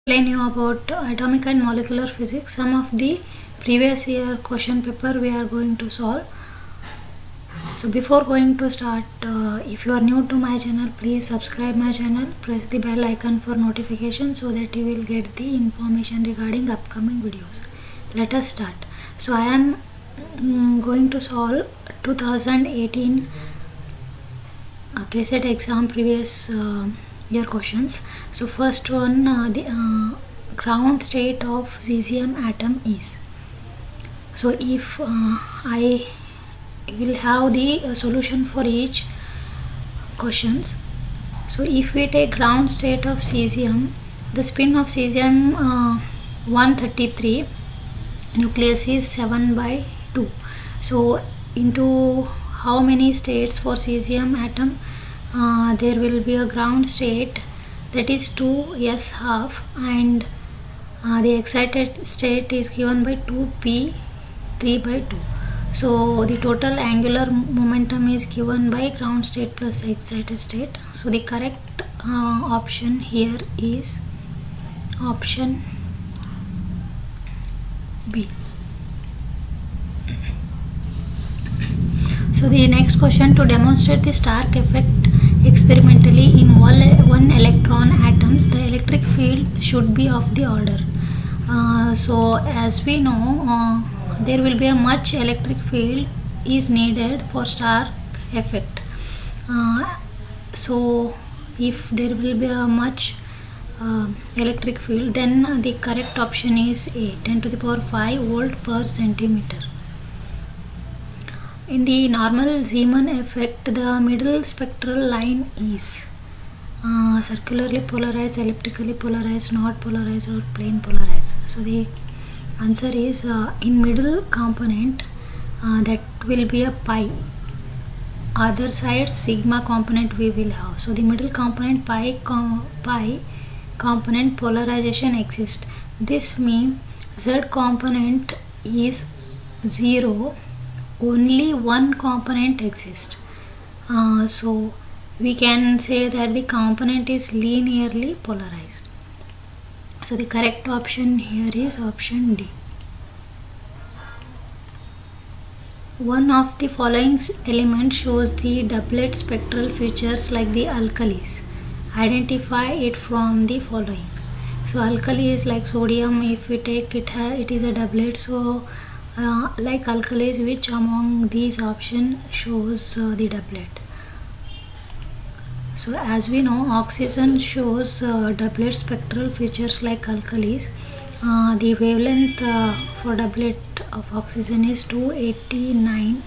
explain you about atomic and molecular physics. Some of the previous year question paper we are going to solve. So before going to start, if you are new to my channel, please subscribe my channel, press the bell icon for notification so that you will get the information regarding upcoming videos. Let us start. So I am going to solve 2018 KCET exam previous year questions. So first one, the ground state of cesium atom is. So if I will have the solution for each questions. So if we take ground state of cesium, the spin of cesium 133, nucleus is 7/2. So into how many states for cesium atom? There will be a ground state, that is 2s12, and the excited state is given by 2p 3/2. So the total angular momentum is given by ground state plus excited state. So the correct option here is option B. So the next question, to demonstrate the Stark effect experimentally in one electron atoms, the electric field should be of the order. So as we know, there will be a much electric field is needed for Stark effect. So if there will be a much electric field, then the correct option is A, 10 to the power 5 volt per centimeter. In the normal Zeeman effect, the middle spectral line is circularly polarized, elliptically polarized, not polarized, or plane polarized. So the answer is in middle component, that will be a pi. Other side sigma component we will have. So the middle component pi component polarization exists. This means Z component is 0. Only one component exists. So we can say that the component is linearly polarized. So the correct option here is option D. One of the following elements shows the doublet spectral features like the alkalis. Identify it from the following. So alkali is like sodium. If we take it, it is a doublet. So like alkalis, which among these options shows the doublet? So as we know, oxygen shows doublet spectral features like alkalis. The wavelength for doublet of oxygen is 289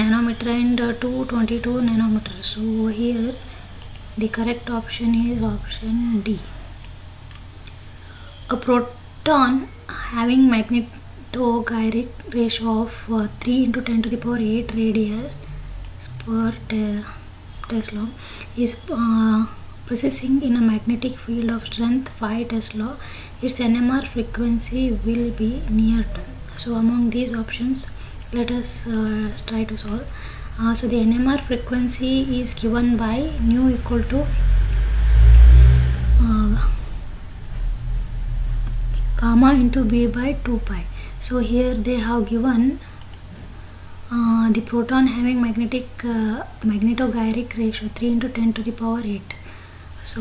nanometer and 222 nanometer. So here the correct option is option D. A proton having magnetogyric ratio of 3 into 10 to the power 8 radius per Tesla is possessing in a magnetic field of strength 5 Tesla. Its NMR frequency will be near to. So among these options, let us try to solve. So the NMR frequency is given by nu equal to gamma into B by 2 pi. So here they have given the proton having magnetogyric ratio 3 into 10 to the power 8. So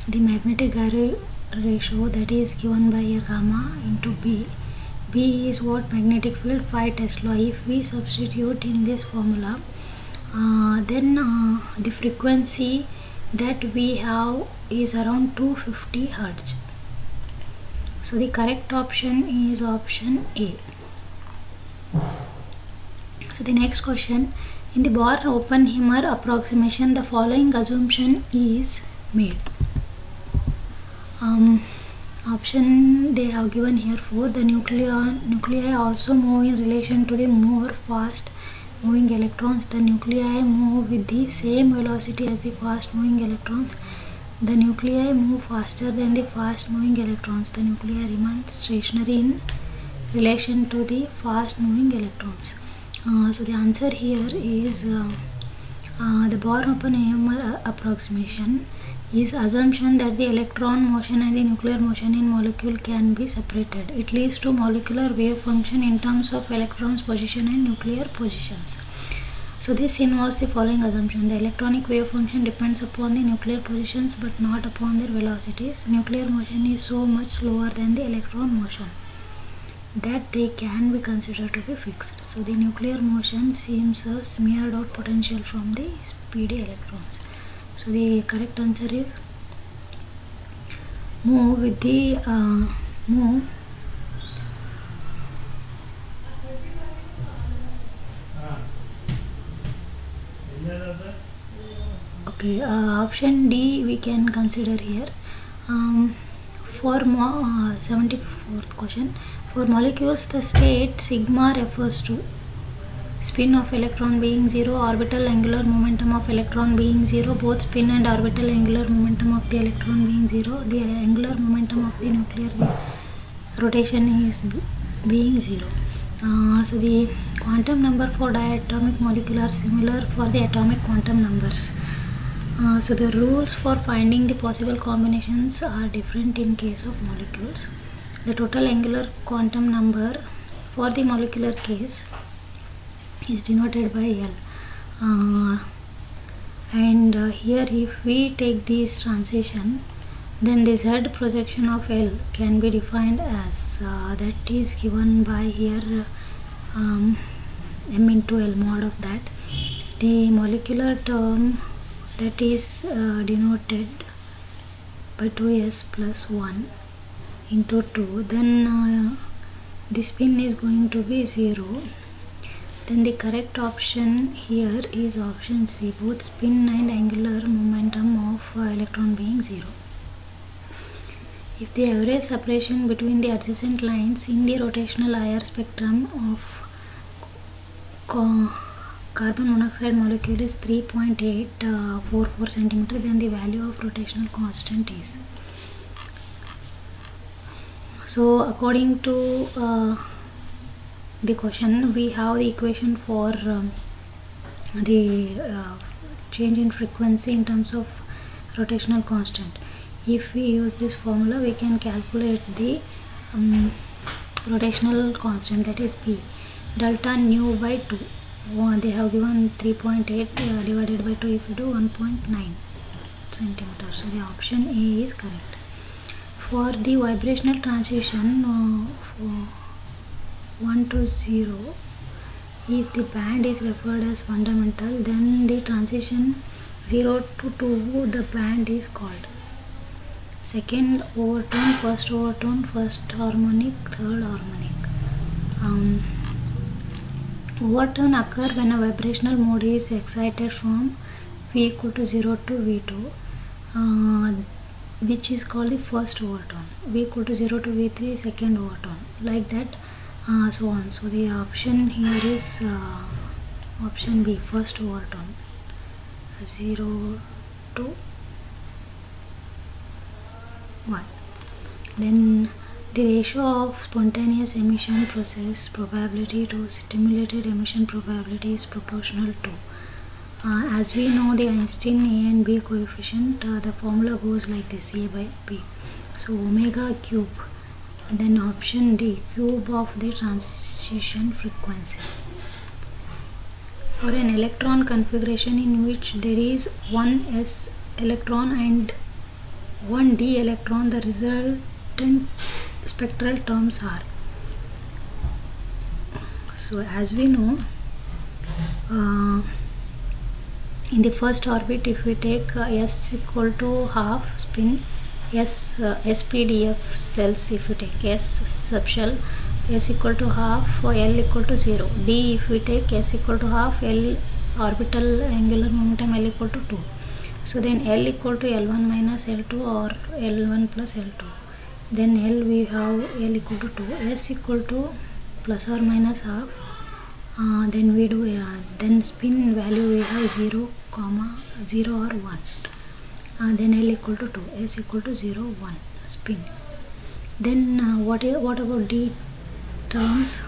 the magnetic gyric ratio, that is given by here gamma into B. B is what? Magnetic field 5 Tesla. If we substitute in this formula, then the frequency that we have is around 250 Hertz. So the correct option is option A. So the next question, in the Bohr-Oppenheimer approximation, the following assumption is made. Option they have given here 4. The nuclei also move in relation to the more fast moving electrons. The nuclei move with the same velocity as the fast moving electrons. The nuclei move faster than the fast moving electrons. The nuclei remain stationary in relation to the fast moving electrons. So the answer here is the Bohr-Oppenheimer approximation is assumption that the electron motion and the nuclear motion in molecule can be separated. It leads to molecular wave function in terms of electrons position and nuclear positions. So this involves the following assumption: the electronic wave function depends upon the nuclear positions but not upon their velocities. Nuclear motion is so much slower than the electron motion that they can be considered to be fixed. So the nuclear motion seems a smeared out potential from the speedy electrons. So the correct answer is move with the move. Okay, option D we can consider here. For 74th question, for molecules the state sigma refers to spin of electron being 0, orbital angular momentum of electron being 0, both spin and orbital angular momentum of the electron being 0, the angular momentum of the nuclear rotation is being 0. So the quantum number for diatomic molecule are similar for the atomic quantum numbers. So the rules for finding the possible combinations are different in case of molecules. The total angular quantum number for the molecular case is denoted by L. And here if we take this transition, then the Z projection of L can be defined as that is given by here m into L mod of that. The molecular term that is denoted by 2s plus 1 into 2, then the spin is going to be 0. Then the correct option here is option C, both spin and angular momentum of electron being 0. If the average separation between the adjacent lines in the rotational IR spectrum of carbon monoxide molecule is 3.844 centimeter, then the value of rotational constant is. So according to the question, we have the equation for the change in frequency in terms of rotational constant. If we use this formula, we can calculate the rotational constant, that is P, delta nu by 2. They have given 3.8 divided by 2, if you do 1.9 centimeters. So the option A is correct. For the vibrational transition 1 to 0, if the band is referred as fundamental, then the transition 0 to 2, the band is called second overtone, first overtone, first harmonic, third harmonic. Overtone occur when a vibrational mode is excited from V equal to 0 to V2, which is called the first overtone. V equal to 0 to V3, second overtone, like that, so on. So the option here is option B, first overtone, 0 to 1. Then the ratio of spontaneous emission process probability to stimulated emission probability is proportional to, as we know the Einstein A and B coefficient, the formula goes like this, A by B. So omega cube, then option D, cube of the transition frequency. For an electron configuration in which there is one s electron and one d electron, the resultant spectral terms are. So as we know, in the first orbit, if we take s equal to half spin, SPDF cells, if you take S subshell, S equal to half, L equal to 0, D if we take S equal to half, L orbital angular momentum L equal to 2. So then L equal to L1 minus L2 or L1 plus L2. Then L we have L equal to 2, S equal to plus or minus half. Then we do then spin value we have 0, 0 or 1. Then L equal to 2, S equal to 0, 1 spin. Then what about D terms?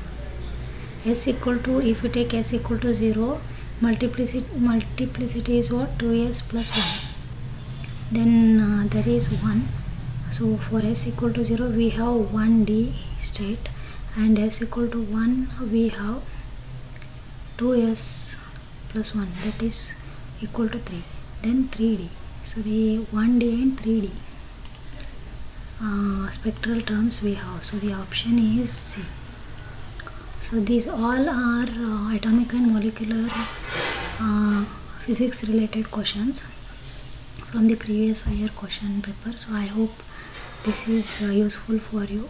S equal to, if we take S equal to 0, multiplicity is what? 2s plus 1. then there is 1. So for s equal to 0 we have 1d state, and s equal to 1 we have 2s plus 1, that is equal to 3. Then 3d, so the 1d and 3d spectral terms we have, so the option is C. So these all are atomic and molecular physics related questions from the previous year question paper. So I hope this is useful for you.